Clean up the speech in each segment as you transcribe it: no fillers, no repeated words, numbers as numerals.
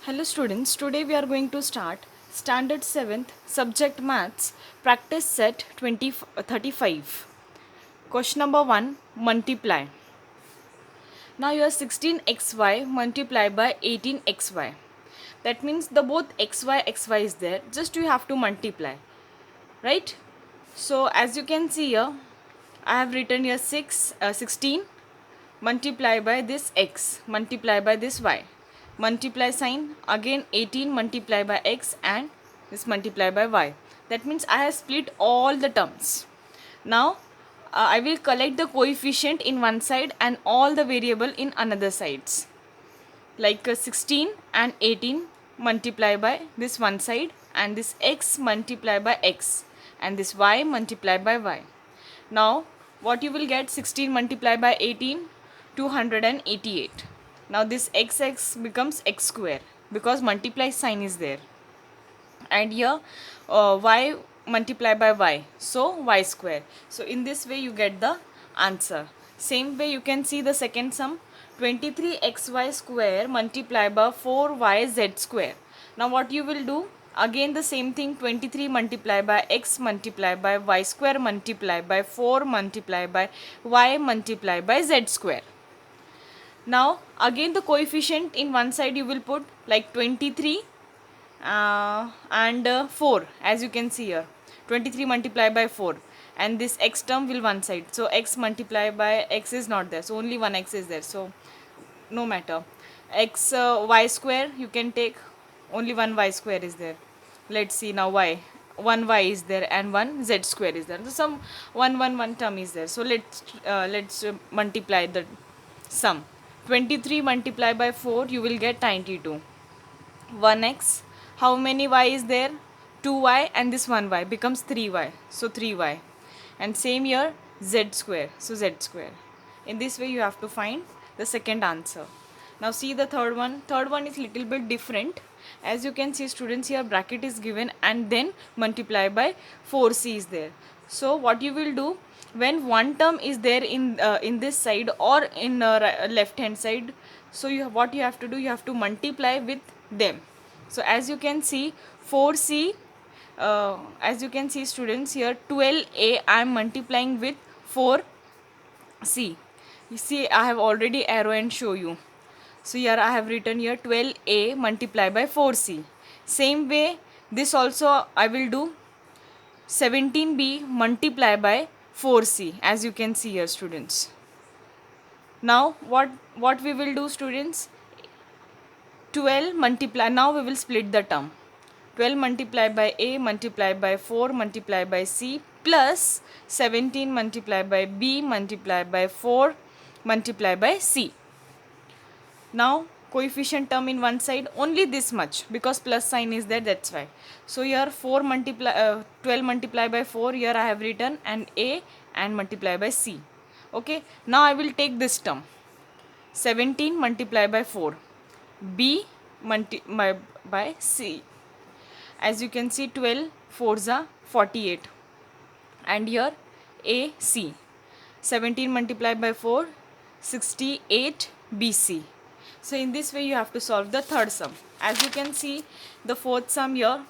Hello students, today we are going to start Standard 7th Subject Maths Practice Set 35. Question number 1, multiply. Now you have 16xy multiplied by 18xy. That means the both xy is there, just you have to multiply, right? So as you can see here, I have written here 16 multiply by this x multiply by this y, multiply sign, again 18 multiply by x and this multiply by y. That means I have split all the terms. Now I will collect the coefficient in one side and all the variable in another sides, like 16 and 18 multiply by this one side and this x multiply by x and this y multiply by y. Now what you will get, 16 multiplied by 18, 288. Now this x becomes x square because multiply sign is there, and here y multiplied by y, so y square. So in this way you get the answer. Same way you can see the second sum, 23xy square multiplied by 4yz square. Now what you will do, again the same thing, 23 multiplied by x multiplied by y square multiplied by 4 multiplied by y multiplied by z square. Now again the coefficient in one side you will put like 23 and 4, as you can see here, 23 multiplied by 4 and this x term will one side, so x multiplied by x is not there, so only one x is there, so no matter. X y square you can take, only one y square is there. Let's see now, y, one y is there and one z square is there, so some one term is there. So let's multiply the sum. 23 multiplied by 4 you will get 92. 1x, how many y is there? 2y and this 1y becomes 3y, so 3y. And same here, z square, so z square. In this way you have to find the second answer. Now see the third one. Third one is little bit different. As you can see students, here bracket is given and then multiply by 4c is there. So what you will do, when one term is there in this side or in left hand side, so what you have to do, you have to multiply with them. So as you can see 4c, as you can see students, here 12a I am multiplying with 4c. You see I have already arrow and show you. So here I have written here 12a multiplied by 4c. Same way this also I will do, 17b multiplied by 4c, as you can see here students. Now what we will do students, 12 multiply, now we will split the term. 12 multiplied by a multiplied by 4 multiplied by c plus 17 multiplied by b multiplied by 4 multiplied by c. Now coefficient term in one side, only this much because plus sign is there, that's why. So here 12 multiplied by 4, here I have written and a and multiply by c. Okay, now I will take this term, 17 multiplied by 4, b multiplied by c. As you can see 12 4s are 48 and here a c, 17 multiplied by 4, 68 bc. So in this way you have to solve the third sum. As you can see the fourth sum here.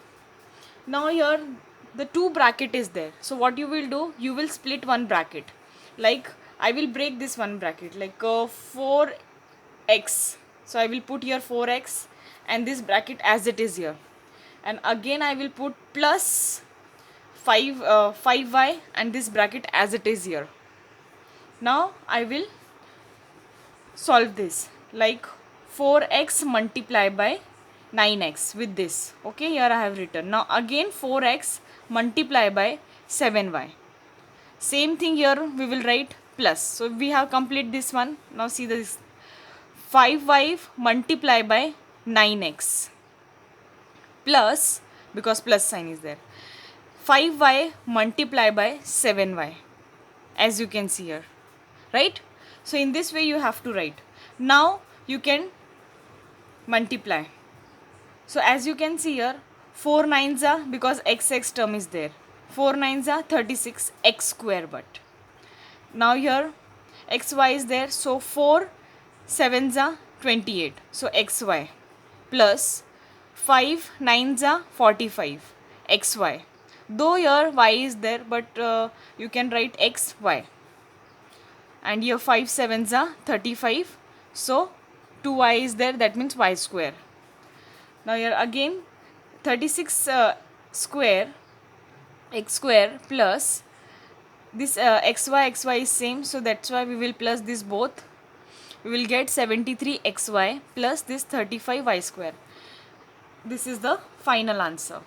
Now here the two bracket is there, so what you will do, you will split one bracket. Like I will break this one bracket, like 4x, so I will put here 4x and this bracket as it is here, and again I will put plus 5y and this bracket as it is here. Now I will solve this, like 4x multiplied by 9x with this. Okay, here I have written. Now again 4x multiplied by 7y. Same thing here we will write plus. So we have complete this one. Now see this, 5y multiplied by 9x plus, because plus sign is there, 5y multiplied by 7y, as you can see here, right? So in this way you have to write. Now you can multiply. So as you can see here, 4 9s are, because x term is there, 4 9s are 36 x square. But now here xy is there, so 4 7s are 28, so xy. plus 5 9s are 45 xy. Though here y is there, but you can write xy. And here 5 7s are 35. So 2y is there, that means y square. Now here again 36 square x square plus this xy is same, so that's why we will plus this both. We will get 73xy plus this 35y square. This is the final answer.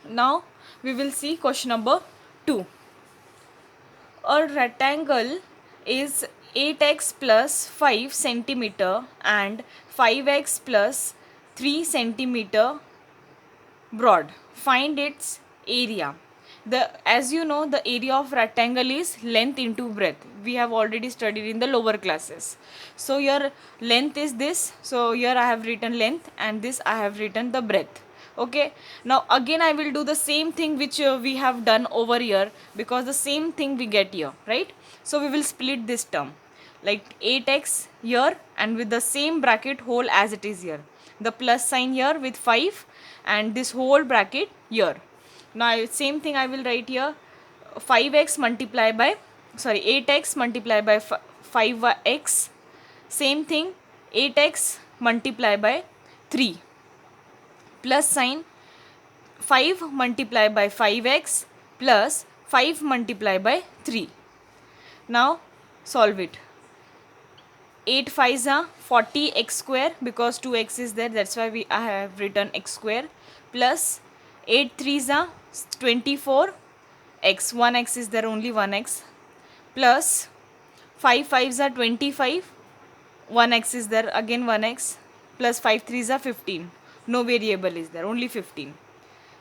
Now we will see question number 2. A rectangle is 8x plus 5 centimeter and 5x plus 3 centimeter broad. Find its area. As you know, the area of rectangle is length into breadth. We have already studied in the lower classes. So your length is this. So here I have written length, and this I have written the breadth. Okay, now again I will do the same thing which we have done over here, because the same thing we get here, right? So we will split this term like 8x here, and with the same bracket whole as it is here, the plus sign here with 5 and this whole bracket here. Now same thing I will write here, 5x multiply by 8x multiply by 5x, same thing 8x multiply by 3 plus sign 5 multiply by 5x plus 5 multiply by 3. Now solve it. 8 5s are 40x square, because 2x is there, that's why I have written x square, plus 8 3s are 24 x, 1x is there, only 1x, plus 5 5s are 25, 1x is there, again 1x, plus 5 3s are 15, no variable is there, only 15.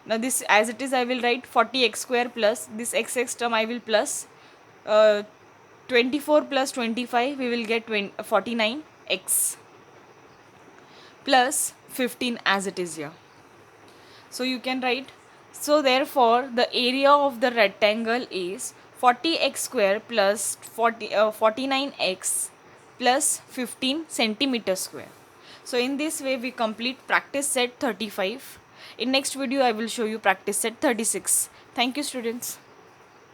Now this as it is I will write 40x square plus this xx term I will plus 24 plus 25 we will get 49x plus 15 as it is here. So you can write, so therefore the area of the rectangle is 40x square plus 49x plus 15 centimeter square. So in this way we complete practice set 35. In next video I will show you practice set 36. Thank you students.